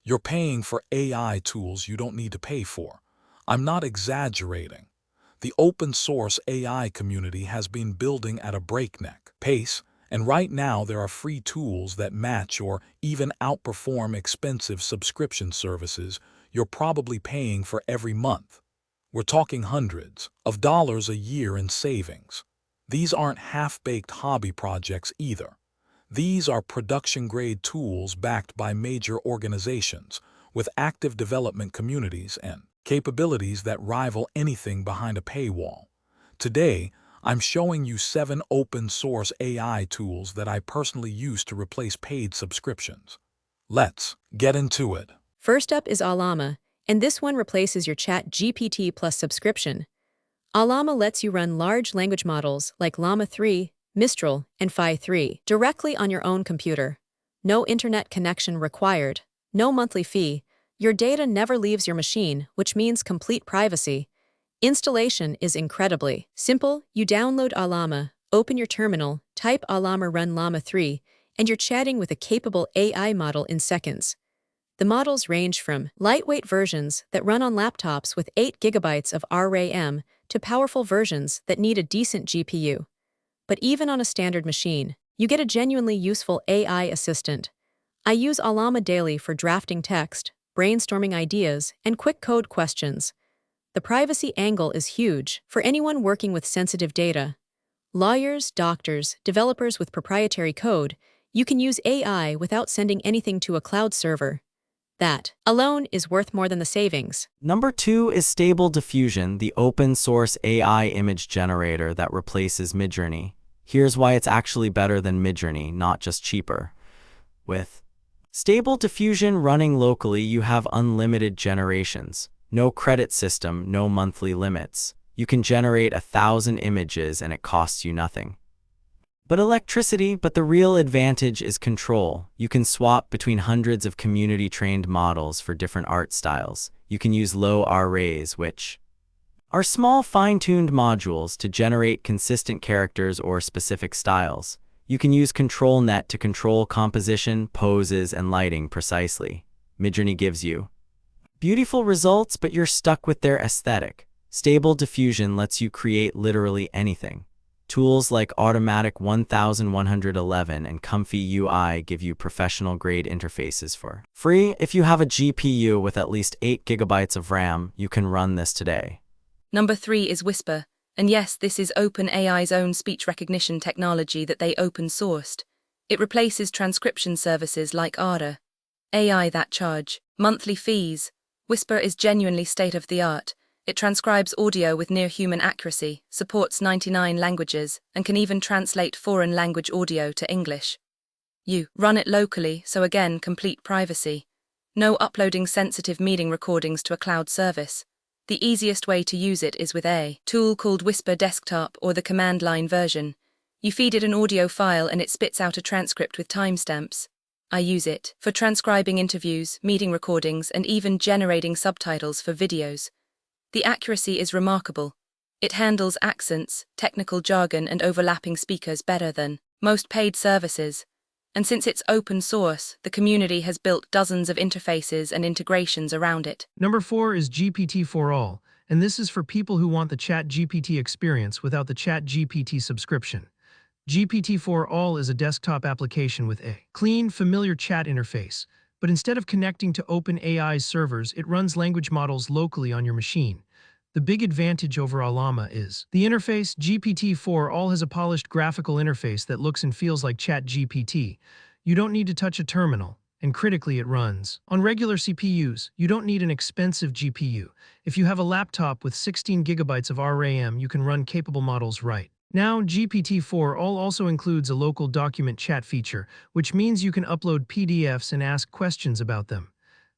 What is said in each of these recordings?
You're paying for AI tools you don't need to pay for. I'm not exaggerating. The open source AI community has been building at a breakneck pace, and right now there are free tools that match or even outperform expensive subscription services you're probably paying for every month. We're talking hundreds of dollars a year in savings. These aren't half-baked hobby projects either. These are production-grade tools backed by major organizations with active development communities and capabilities that rival anything behind a paywall. Today, I'm showing you 7 open-source AI tools that I personally use to replace paid subscriptions. Let's get into it. First up is Allama, and this one replaces your ChatGPT Plus subscription. Allama lets you run large language models like Llama 3, Mistral, and Phi 3 directly on your own computer. No internet connection required, no monthly fee. Your data never leaves your machine, which means complete privacy. Installation is incredibly simple. You download Allama, open your terminal, type Allama run Llama 3, and you're chatting with a capable AI model in seconds. The models range from lightweight versions that run on laptops with 8 GB of RAM to powerful versions that need a decent GPU. But even on a standard machine, you get a genuinely useful AI assistant. I use Allama daily for drafting text, brainstorming ideas, and quick code questions. The privacy angle is huge for anyone working with sensitive data. Lawyers, doctors, developers with proprietary code, you can use AI without sending anything to a cloud server. That alone is worth more than the savings. Number 2 is Stable Diffusion, the open-source AI image generator that replaces Midjourney. Here's why it's actually better than Midjourney, not just cheaper. With Stable Diffusion running locally, you have unlimited generations. No credit system, no monthly limits. You can generate 1,000 images and it costs you nothing. But the real advantage is control. You can swap between hundreds of community-trained models for different art styles. You can use low arrays, which are small fine-tuned modules to generate consistent characters or specific styles. You can use ControlNet to control composition, poses, and lighting precisely. Midjourney gives you beautiful results, but you're stuck with their aesthetic. Stable Diffusion lets you create literally anything. Tools like Automatic 1111 and Comfy UI give you professional-grade interfaces for free. If you have a GPU with at least 8 GB of RAM, you can run this today. Number 3 is Whisper, and yes, this is OpenAI's own speech recognition technology that they open-sourced. It replaces transcription services like Ada. AI that charge monthly fees. Whisper is genuinely state-of-the-art. It transcribes audio with near-human accuracy, supports 99 languages, and can even translate foreign language audio to English. You run it locally, so again, complete privacy. No uploading sensitive meeting recordings to a cloud service. The easiest way to use it is with a tool called Whisper Desktop or the command line version. You feed it an audio file and it spits out a transcript with timestamps. I use it for transcribing interviews, meeting recordings, and even generating subtitles for videos. The accuracy is remarkable. It handles accents, technical jargon, and overlapping speakers better than most paid services. And since it's open source, the community has built dozens of interfaces and integrations around it. Number 4 is GPT-4All, and this is for people who want the ChatGPT experience without the ChatGPT subscription. GPT-4All is a desktop application with a clean, familiar chat interface. But instead of connecting to OpenAI's servers, it runs language models locally on your machine. The big advantage over Allama is the interface. GPT-4All has a polished graphical interface that looks and feels like ChatGPT. You don't need to touch a terminal, and critically it runs on regular CPUs. You don't need an expensive GPU. If you have a laptop with 16 GB of RAM, you can run capable models right now. GPT-4All also includes a local document chat feature, which means you can upload PDFs and ask questions about them.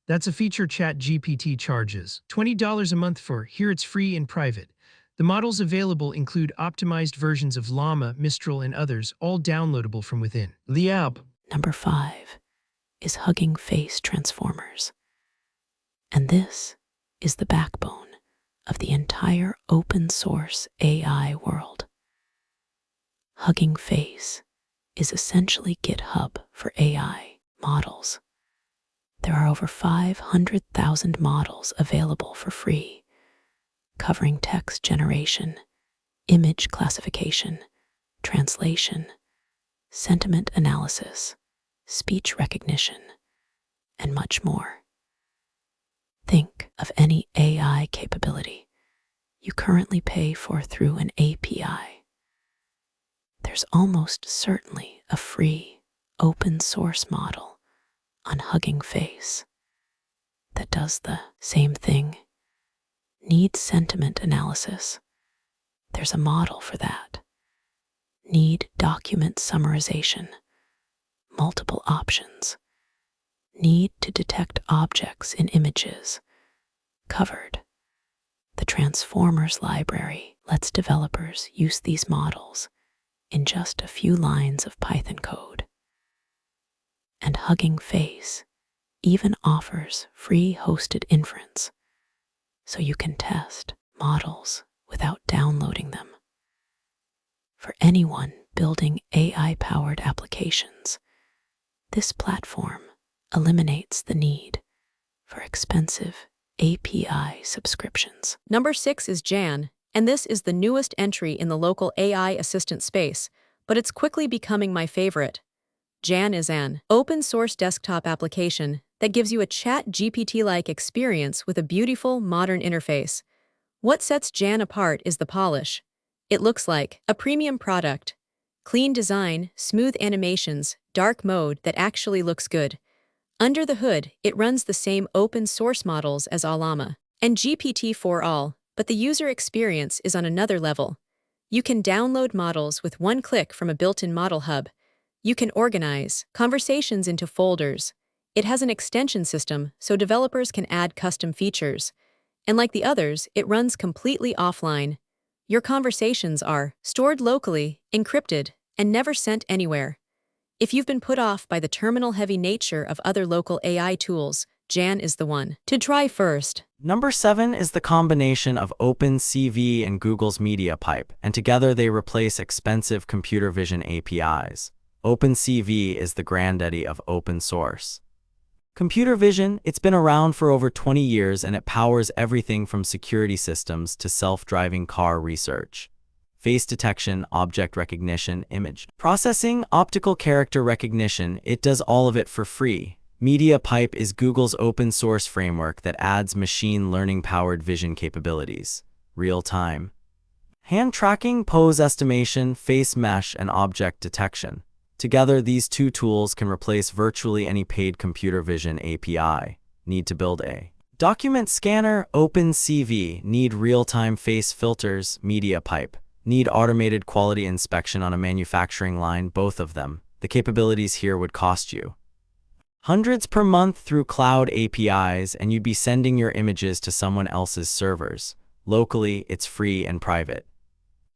That's a feature ChatGPT charges $20 a month for. Here it's free and private. The models available include optimized versions of Llama, Mistral, and others, all downloadable from within the app. Number 5 is Hugging Face Transformers. And this is the backbone of the entire open-source AI world. Hugging Face is essentially GitHub for AI models. There are over 500,000 models available for free, covering text generation, image classification, translation, sentiment analysis, speech recognition, and much more. Think of any AI capability you currently pay for through an API. There's almost certainly a free, open source model on Hugging Face that does the same thing. Need sentiment analysis? There's a model for that. Need document summarization? Multiple options. Need to detect objects in images? Covered. The Transformers library lets developers use these models in just a few lines of Python code. And Hugging Face even offers free hosted inference, so you can test models without downloading them. For anyone building AI-powered applications, this platform eliminates the need for expensive API subscriptions. Number 6 is Jan, and this is the newest entry in the local AI assistant space, but it's quickly becoming my favorite. Jan is an open-source desktop application that gives you a ChatGPT-like experience with a beautiful, modern interface. What sets Jan apart is the polish. It looks like a premium product. Clean design, smooth animations, dark mode that actually looks good. Under the hood, it runs the same open-source models as Allama and GPT-4all, but the user experience is on another level. You can download models with one click from a built-in model hub. You can organize conversations into folders. It has an extension system so developers can add custom features. And like the others, it runs completely offline. Your conversations are stored locally, encrypted, and never sent anywhere. If you've been put off by the terminal-heavy nature of other local AI tools, Jan is the one to try first. Number 7 is the combination of OpenCV and Google's MediaPipe, and together they replace expensive computer vision APIs. OpenCV is the granddaddy of open source. Computer vision, it's been around for over 20 years and it powers everything from security systems to self-driving car research. Face detection, object recognition, image processing, optical character recognition, it does all of it for free. MediaPipe is Google's open source framework that adds machine learning-powered vision capabilities. Real-time hand tracking, pose estimation, face mesh, and object detection. Together, these two tools can replace virtually any paid computer vision API. Need to build a document scanner? OpenCV. Need real-time face filters? MediaPipe. Need automated quality inspection on a manufacturing line? Both of them. The capabilities here would cost you hundreds per month through cloud APIs, and you'd be sending your images to someone else's servers. Locally, it's free and private.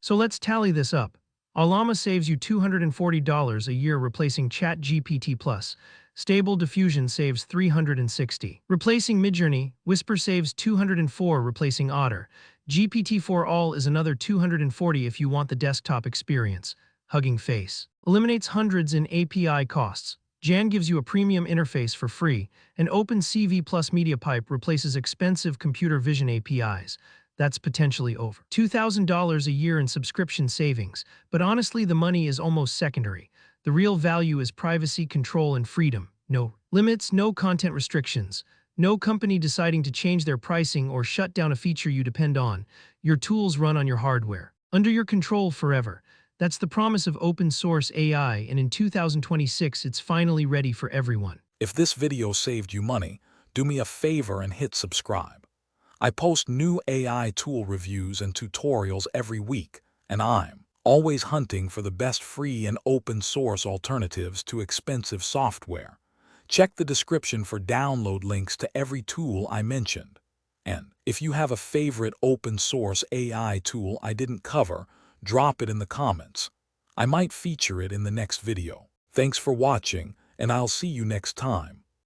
So let's tally this up. Allama saves you $240 a year replacing ChatGPT+. Stable Diffusion saves $360. Replacing Midjourney, Whisper saves $204 replacing Otter. GPT-4all is another $240 if you want the desktop experience. Hugging Face eliminates hundreds in API costs. Jan gives you a premium interface for free, and OpenCV plus MediaPipe replaces expensive computer vision APIs. That's potentially over $2,000 a year in subscription savings, but honestly the money is almost secondary. The real value is privacy, control, and freedom. No limits, no content restrictions. No company deciding to change their pricing or shut down a feature you depend on. Your tools run on your hardware, under your control forever. That's the promise of open source AI, and in 2026 it's finally ready for everyone. If this video saved you money, do me a favor and hit subscribe. I post new AI tool reviews and tutorials every week, and I'm always hunting for the best free and open source alternatives to expensive software. Check the description for download links to every tool I mentioned. And if you have a favorite open source AI tool I didn't cover, drop it in the comments. I might feature it in the next video. Thanks for watching, and I'll see you next time.